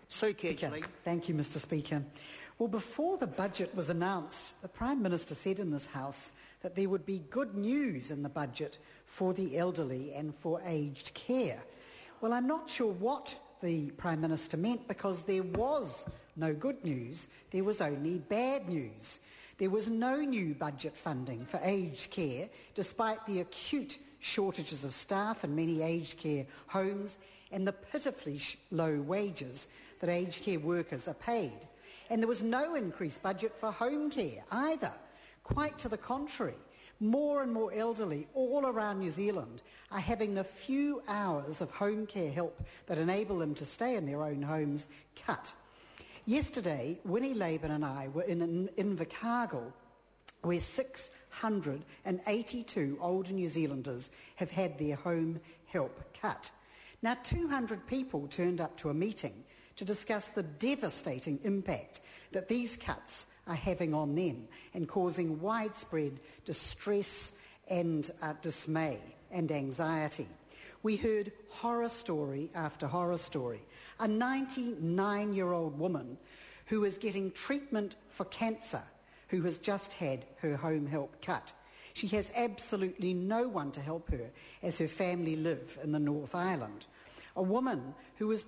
Sue Kedgley. Thank you, Mr Speaker. Well, before the budget was announced, the Prime Minister said in this House that there would be good news in the budget for the elderly and for aged care. Well, I'm not sure what the Prime Minister meant, because there was no good news, there was only bad news. There was no new budget funding for aged care, despite the acute shortages of staff in many aged care homes and the pitifully low wages that aged care workers are paid. And there was no increased budget for home care either. Quite to the contrary, more and more elderly all around New Zealand are having the few hours of home care help that enable them to stay in their own homes cut. Yesterday, Winnie Laban and I were in Invercargill, where 682 older New Zealanders have had their home help cut. Now, 200 people turned up to a meeting to discuss the devastating impact that these cuts are having on them and causing widespread distress and dismay and anxiety. We heard horror story after horror story. A 99-year-old woman who is getting treatment for cancer, who has just had her home help cut. She has absolutely no one to help her as her family live in the North Island. A woman who is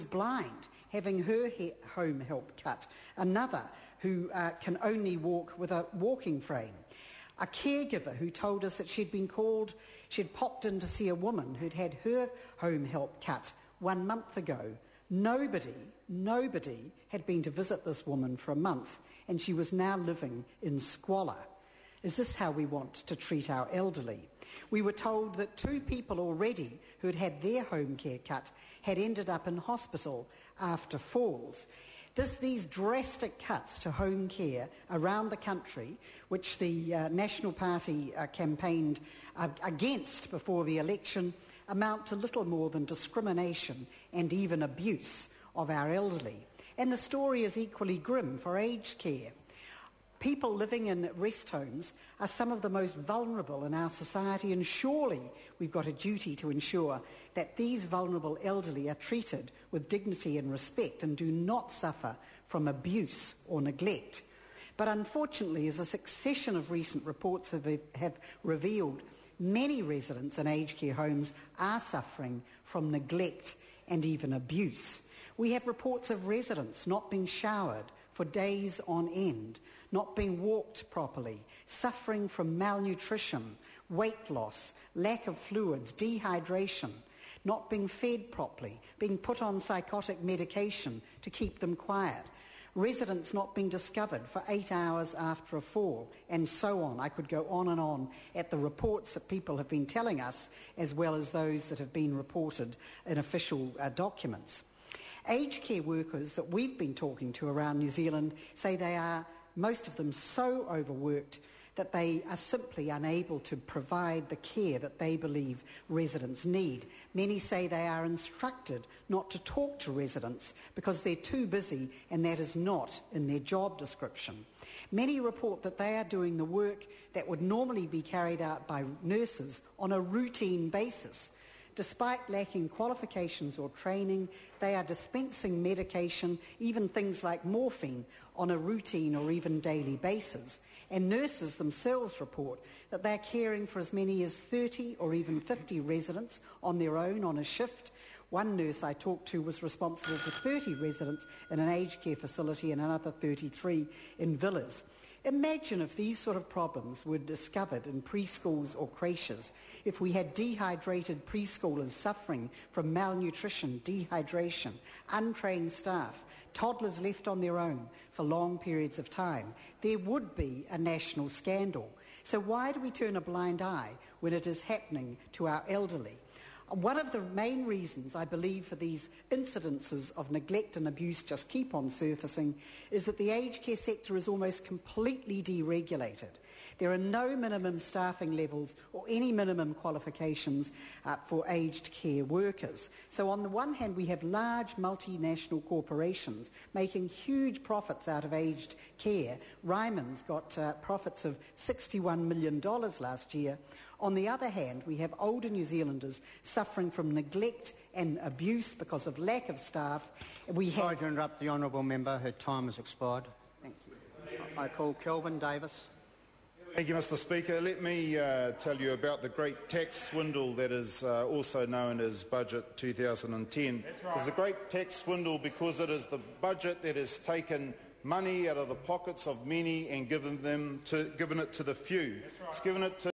blind, having her home help cut. Another who can only walk with a walking frame. A caregiver who told us that she'd popped in to see a woman who'd had her home help cut 1 month ago. Nobody had been to visit this woman for a month, and she was now living in squalor. Is this how we want to treat our elderly? We were told that 2 people already who had had their home care cut had ended up in hospital after falls. These drastic cuts to home care around the country, which the National Party campaigned against before the election, amount to little more than discrimination and even abuse of our elderly. And the story is equally grim for aged care. People living in rest homes are some of the most vulnerable in our society, and surely we've got a duty to ensure that these vulnerable elderly are treated with dignity and respect and do not suffer from abuse or neglect. But unfortunately, as a succession of recent reports have revealed, many residents in aged care homes are suffering from neglect and even abuse. We have reports of residents not being showered for days on end, not being walked properly, suffering from malnutrition, weight loss, lack of fluids, dehydration, not being fed properly, being put on psychotic medication to keep them quiet, residents not being discovered for 8 hours after a fall, and so on. I could go on and on at the reports that people have been telling us, as well as those that have been reported in official documents. Aged care workers that we've been talking to around New Zealand say they are, most of them, so overworked that they are simply unable to provide the care that they believe residents need. Many say they are instructed not to talk to residents because they're too busy, and that is not in their job description. Many report that they are doing the work that would normally be carried out by nurses on a routine basis. Despite lacking qualifications or training, they are dispensing medication, even things like morphine, on a routine or even daily basis. And nurses themselves report that they're caring for as many as 30 or even 50 residents on their own on a shift. One nurse I talked to was responsible for 30 residents in an aged care facility and another 33 in villas. Imagine if these sort of problems were discovered in preschools or creches, if we had dehydrated preschoolers suffering from malnutrition, dehydration, untrained staff, toddlers left on their own for long periods of time. There would be a national scandal. So why do we turn a blind eye when it is happening to our elderly? One of the main reasons, I believe, for these incidences of neglect and abuse just keep on surfacing is that the aged care sector is almost completely deregulated. There are no minimum staffing levels or any minimum qualifications for aged care workers. So on the one hand, we have large multinational corporations making huge profits out of aged care. Ryman's got profits of $61 million last year. On the other hand, we have older New Zealanders suffering from neglect and abuse because of lack of staff. Sorry to interrupt the honourable member. Her time has expired. Thank you. I call Kelvin Davis. Thank you, Mr. Speaker. Let me tell you about the great tax swindle that is also known as Budget 2010. It's a great tax swindle because it is the budget that has taken money out of the pockets of many and given it to the few. It's given it to